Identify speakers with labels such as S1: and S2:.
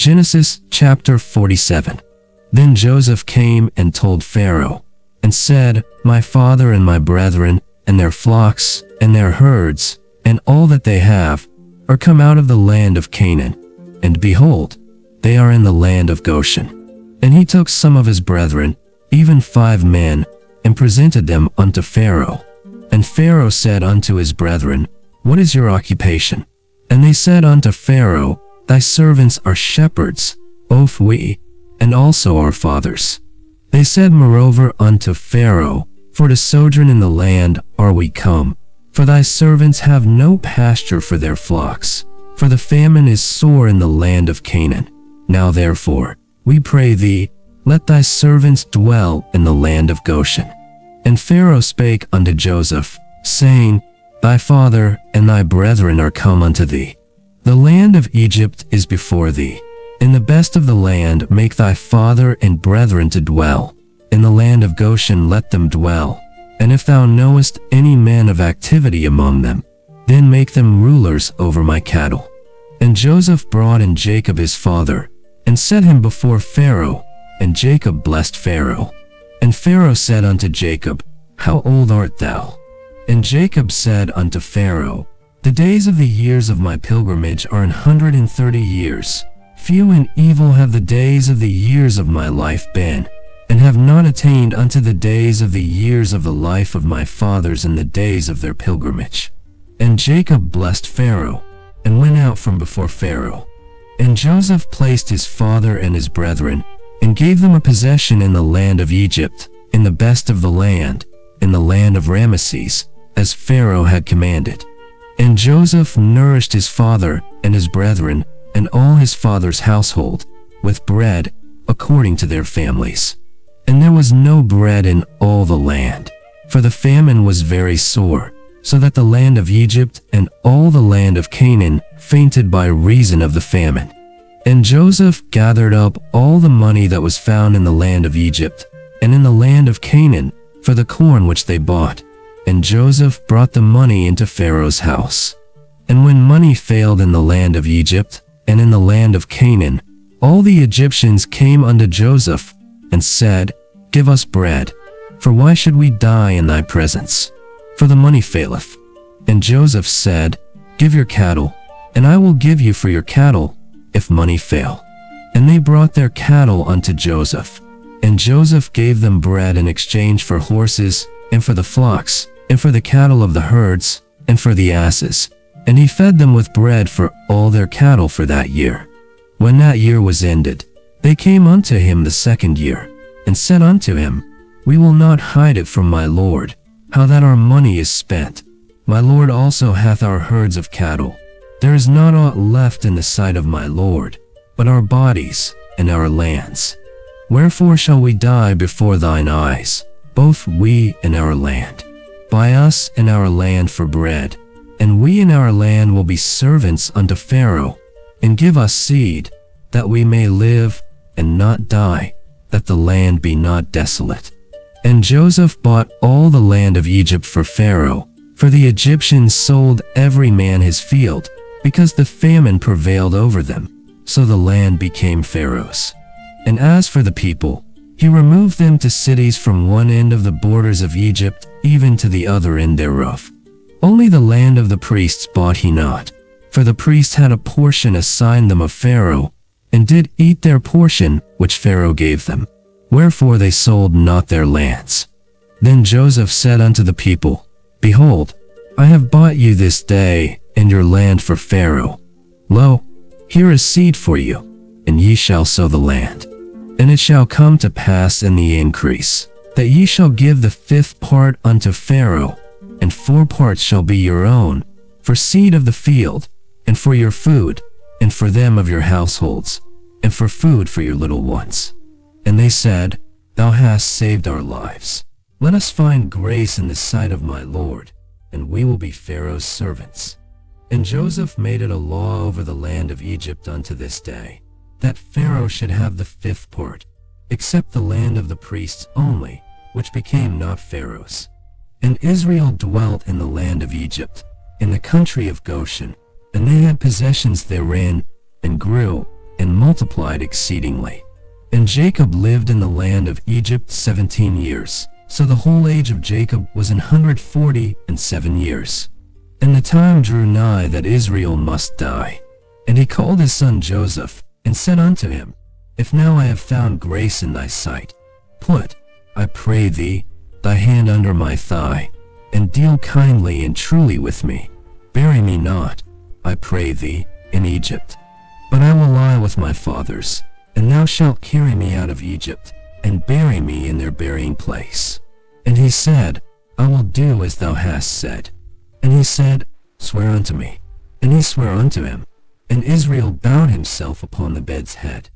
S1: Genesis chapter 47. Then Joseph came and told Pharaoh, and said, My father and my brethren, and their flocks, and their herds, and all that they have, are come out of the land of Canaan. And behold, they are in the land of Goshen. And he took some of his brethren, even 5 men, and presented them unto Pharaoh. And Pharaoh said unto his brethren, What is your occupation? And they said unto Pharaoh, Thy servants are shepherds, both we, and also our fathers. They said moreover unto Pharaoh, For to sojourn in the land are we come, for thy servants have no pasture for their flocks, for the famine is sore in the land of Canaan. Now therefore, we pray thee, let thy servants dwell in the land of Goshen. And Pharaoh spake unto Joseph, saying, Thy father and thy brethren are come unto thee. The land of Egypt is before thee. In the best of the land make thy father and brethren to dwell. In the land of Goshen let them dwell. And if thou knowest any men of activity among them, then make them rulers over my cattle. And Joseph brought in Jacob his father, and set him before Pharaoh, and Jacob blessed Pharaoh. And Pharaoh said unto Jacob, How old art thou? And Jacob said unto Pharaoh, The days of the years of my pilgrimage are 130 years. Few and evil have the days of the years of my life been, and have not attained unto the days of the years of the life of my fathers in the days of their pilgrimage. And Jacob blessed Pharaoh, and went out from before Pharaoh. And Joseph placed his father and his brethren, and gave them a possession in the land of Egypt, in the best of the land, in the land of Ramesses, as Pharaoh had commanded. And Joseph nourished his father and his brethren, and all his father's household, with bread, according to their families. And there was no bread in all the land, for the famine was very sore, so that the land of Egypt and all the land of Canaan fainted by reason of the famine. And Joseph gathered up all the money that was found in the land of Egypt, and in the land of Canaan, for the corn which they bought. And Joseph brought the money into Pharaoh's house. And when money failed in the land of Egypt, and in the land of Canaan, all the Egyptians came unto Joseph, and said, Give us bread, for why should we die in thy presence? For the money faileth. And Joseph said, Give your cattle, and I will give you for your cattle, if money fail. And they brought their cattle unto Joseph. And Joseph gave them bread in exchange for horses, and for the flocks, and for the cattle of the herds, and for the asses. And he fed them with bread for all their cattle for that year. When that year was ended, they came unto him the 2nd year, and said unto him, We will not hide it from my lord, how that our money is spent. My lord also hath our herds of cattle. There is not aught left in the sight of my lord, but our bodies and our lands. Wherefore shall we die before thine eyes, both we and our land? Buy us and our land for bread, and we and our land will be servants unto Pharaoh, and give us seed, that we may live and not die, that the land be not desolate. And Joseph bought all the land of Egypt for Pharaoh, for the Egyptians sold every man his field, because the famine prevailed over them, so the land became Pharaoh's. And as for the people, he removed them to cities from one end of the borders of Egypt even to the other end thereof. Only the land of the priests bought he not, for the priests had a portion assigned them of Pharaoh, and did eat their portion which Pharaoh gave them. Wherefore they sold not their lands. Then Joseph said unto the people, Behold, I have bought you this day and your land for Pharaoh. Lo, here is seed for you, and ye shall sow the land. And it shall come to pass in the increase, that ye shall give the 5th part unto Pharaoh, and 4 parts shall be your own, for seed of the field, and for your food, and for them of your households, and for food for your little ones. And they said, Thou hast saved our lives. Let us find grace in the sight of my Lord, and we will be Pharaoh's servants. And Joseph made it a law over the land of Egypt unto this day, that Pharaoh should have the 5th part, except the land of the priests only, which became not Pharaoh's. And Israel dwelt in the land of Egypt, in the country of Goshen, and they had possessions therein, and grew, and multiplied exceedingly. And Jacob lived in the land of Egypt 17 years. So the whole age of Jacob was 147 years. And the time drew nigh that Israel must die. And he called his son Joseph, and said unto him, If now I have found grace in thy sight, put, I pray thee, thy hand under my thigh, and deal kindly and truly with me. Bury me not, I pray thee, in Egypt. But I will lie with my fathers, and thou shalt carry me out of Egypt, and bury me in their burying place. And he said, I will do as thou hast said. And he said, Swear unto me. And he sware unto him. And Israel bowed himself upon the bed's head.